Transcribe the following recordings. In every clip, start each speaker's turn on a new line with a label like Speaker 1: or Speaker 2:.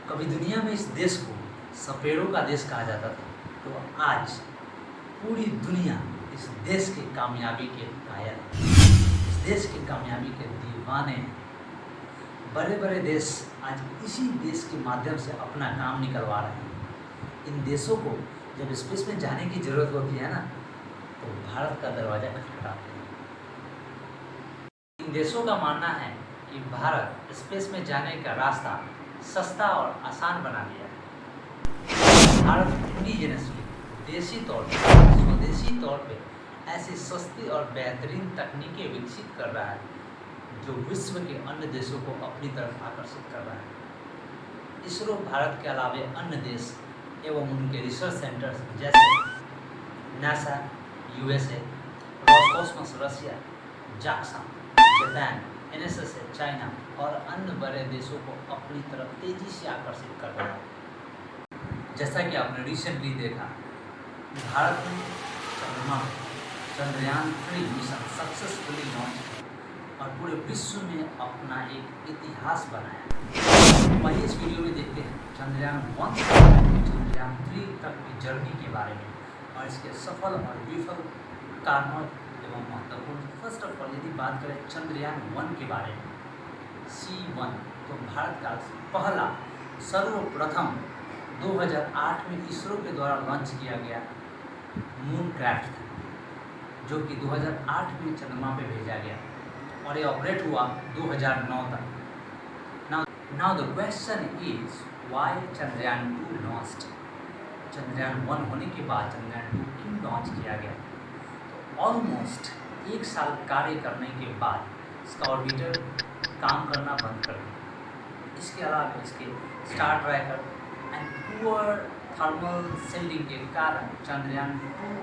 Speaker 1: कभी दुनिया में इस देश को सपेड़ों का देश कहा जाता था, तो आज पूरी दुनिया इस देश की कामयाबी के कायल है। इस देश की कामयाबी के दीवाने हैं। बड़े बड़े देश आज इसी देश के माध्यम से अपना काम निकलवा रहे हैं। इन देशों को जब स्पेस में जाने की ज़रूरत होती है ना, तो भारत का दरवाज़ा खटखटाते हैं। इन देशों का मानना है कि भारत स्पेस में जाने का रास्ता सस्ता और आसान बना दिया है। भारत इंडिजिनसली देसी तौर पर, स्वदेशी तौर पे ऐसी सस्ती और बेहतरीन तकनीकें विकसित कर रहा है जो विश्व के अन्य देशों को अपनी तरफ आकर्षित कर रहा है। इसरो भारत के अलावे अन्य देश एवं उनके रिसर्च सेंटर्स जैसे नासा यूएसए, रॉसकॉस्मोस रसिया, जाक्सा जापान, एनएसएस चाइना और अन्य बड़े देशों को अपनी तरफ तेजी से आकर्षित कर रहा है। जैसा कि आपने रिसेंटली देखा, भारत ने चंद्रमा चंद्रयान 3 मिशन सक्सेसफुली लॉन्च किया और पूरे विश्व में अपना एक इतिहास बनाया। वही इस वीडियो में देखते हैं चंद्रयान 1 से चंद्रयान 3 तक की जर्नी के बारे में और इसके सफल और विफल कारणों एवं महत्वपूर्ण। फर्स्ट ऑफ ऑल यदि बात करें चंद्रयान 1 के बारे में, C1 तो भारत का पहला सर्वप्रथम 2008 में इसरो के द्वारा लॉन्च किया गया मून क्राफ्ट था, जो कि 2008 में चंद्रमा पे भेजा गया और ये ऑपरेट हुआ 2009 तक। Now the question is why Chandrayaan 2 launched. Chandrayaan 1 होने के बाद चंद्रयान 2 क्यों लॉन्च किया गया? तो ऑलमोस्ट 1 साल कार्य करने के बाद इसका ऑर्बिटर काम करना बंद कर दिया। इसके अलावा इसके star tracker and poor thermal shielding के कारण चंद्रयान 2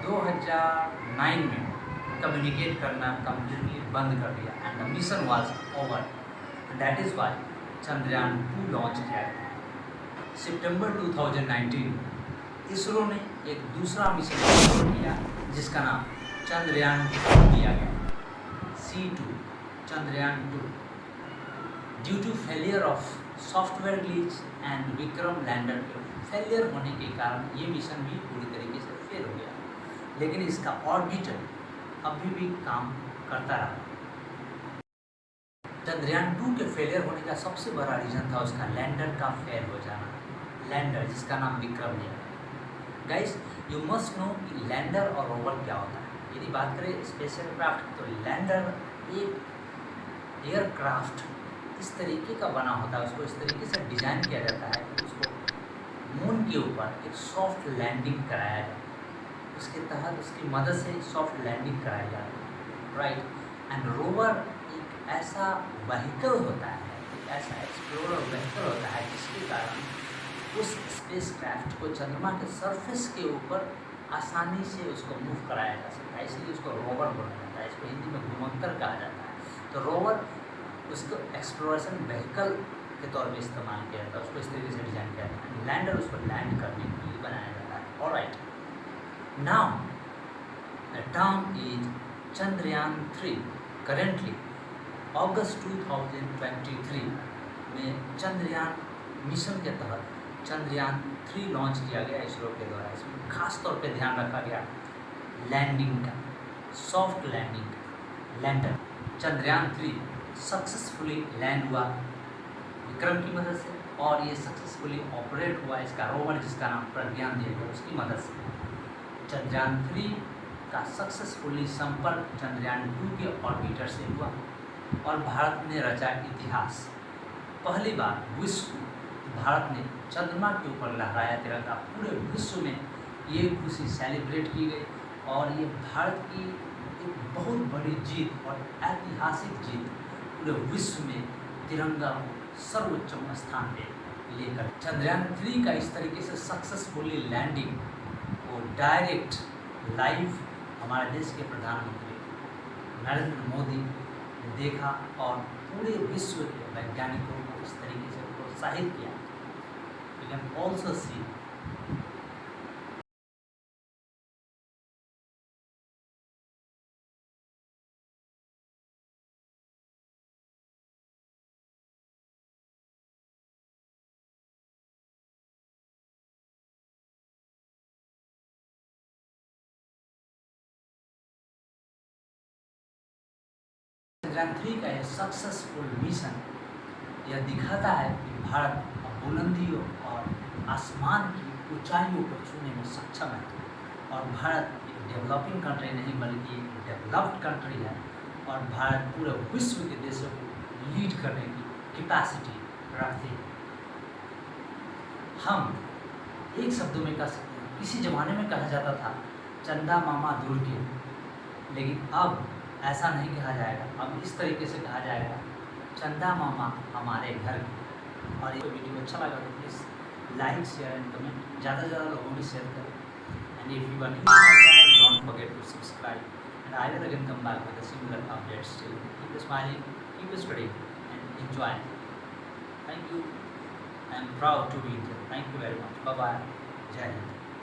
Speaker 1: 2009 में कम्युनिकेट करना कम्प्लीटली बंद कर दिया and the mission was over. That is why Chandrayaan 2 launch किया गया। सितंबर 2019 इसरो ने एक दूसरा मिशन शुरू किया जिसका नाम चंद्रयान 2 किया गया, C2 Chandrayaan 2। Due to failure of software glitch and Vikram lander के फेलियर होने के कारण ये मिशन भी पूरी तरीके से फेल हो गया, लेकिन इसका ऑर्बिटर अभी भी काम करता रहा। चंद्रयान 2 के फेलियर होने का सबसे बड़ा रीज़न था उसका लैंडर का फेल हो जाना। लैंडर जिसका नाम विक्रम लिया। गाइस यू मस्ट नो कि लैंडर और रोवर क्या होता है। यदि बात करें स्पेस एयरक्राफ्ट, तो लैंडर एक एयरक्राफ्ट इस तरीके का बना होता है, उसको इस तरीके से डिज़ाइन किया जाता है कि उसको मून के ऊपर एक सॉफ्ट लैंडिंग कराया जाए। उसके तहत उसकी मदद से सॉफ्ट लैंडिंग कराई जाती है, राइट। एंड रोवर एक ऐसा व्हीकल होता है, एक ऐसा एक्सप्लोरर व्हीकल होता है जिसके कारण उस स्पेसक्राफ्ट को चंद्रमा के सरफेस के ऊपर आसानी से उसको मूव कराया जा सकता है, इसलिए उसको रोवर बोला जाता है। इसको हिंदी में घुमक्कर कहा जाता है। तो रोवर उसको एक्सप्लोरेशन व्हीकल के तौर पे इस्तेमाल किया जाता है, उसको इस तरीके से डिज़ाइन किया जाता है। लैंडर उसको लैंड करने के लिए बनाया जाता है। Alright, now the term is Chandrayaan 3। Currently अगस्त 2023 में चंद्रयान मिशन के तहत चंद्रयान 3 लॉन्च किया गया इसरो के द्वारा। इसमें खास तौर पे ध्यान रखा गया लैंडिंग का, सॉफ्ट लैंडिंग का। लैंडर चंद्रयान 3 सक्सेसफुली लैंड हुआ विक्रम की मदद से और ये सक्सेसफुली ऑपरेट हुआ इसका रोवर जिसका नाम प्रज्ञान दिया गया उसकी मदद से। चंद्रयान 3 का सक्सेसफुली संपर्क चंद्रयान 2 के ऑर्बिटर से हुआ और भारत ने रचा इतिहास। पहली बार विश्व भारत ने चंद्रमा के ऊपर लहराया तिरंगा। पूरे विश्व में ये खुशी सेलिब्रेट की गई और ये भारत की एक बहुत बड़ी जीत और ऐतिहासिक जीत पूरे विश्व में तिरंगा को सर्वोच्च स्थान पे लेकर। चंद्रयान 3 का इस तरीके से सक्सेसफुली लैंडिंग को डायरेक्ट लाइव हमारे देश के प्रधानमंत्री नरेंद्र मोदी ने देखा और पूरे विश्व के वैज्ञानिकों को इस तरीके से प्रोत्साहित किया। You can also see Chandrayaan-3 का यह सक्सेसफुल मिशन यह दिखाता है कि भारत बुलंदियों और आसमान की ऊंचाइयों को छूने में सक्षम है और भारत एक डेवलपिंग कंट्री नहीं बल्कि एक डेवलप्ड कंट्री है और भारत पूरे विश्व के देशों को लीड करने की कैपेसिटी रखती है। हम एक शब्दों में कह सकते हैं, किसी ज़माने में कहा जाता था चंदा मामा दूर के, लेकिन अब ऐसा नहीं कहा जाएगा, अब इस तरीके से कहा जाएगा चंदा मामा हमारे घर के। और ये वीडियो अच्छा लगा तो please like share and comment, ज़्यादा से ज़्यादा लोगों को शेयर करें। And if you are new to my channel, don't forget to subscribe and I will again come back with a similar updates. Till keep smiling, keep studying and enjoy. Thank you, I am proud to be here. Thank you very much. Bye bye, जय हिंद।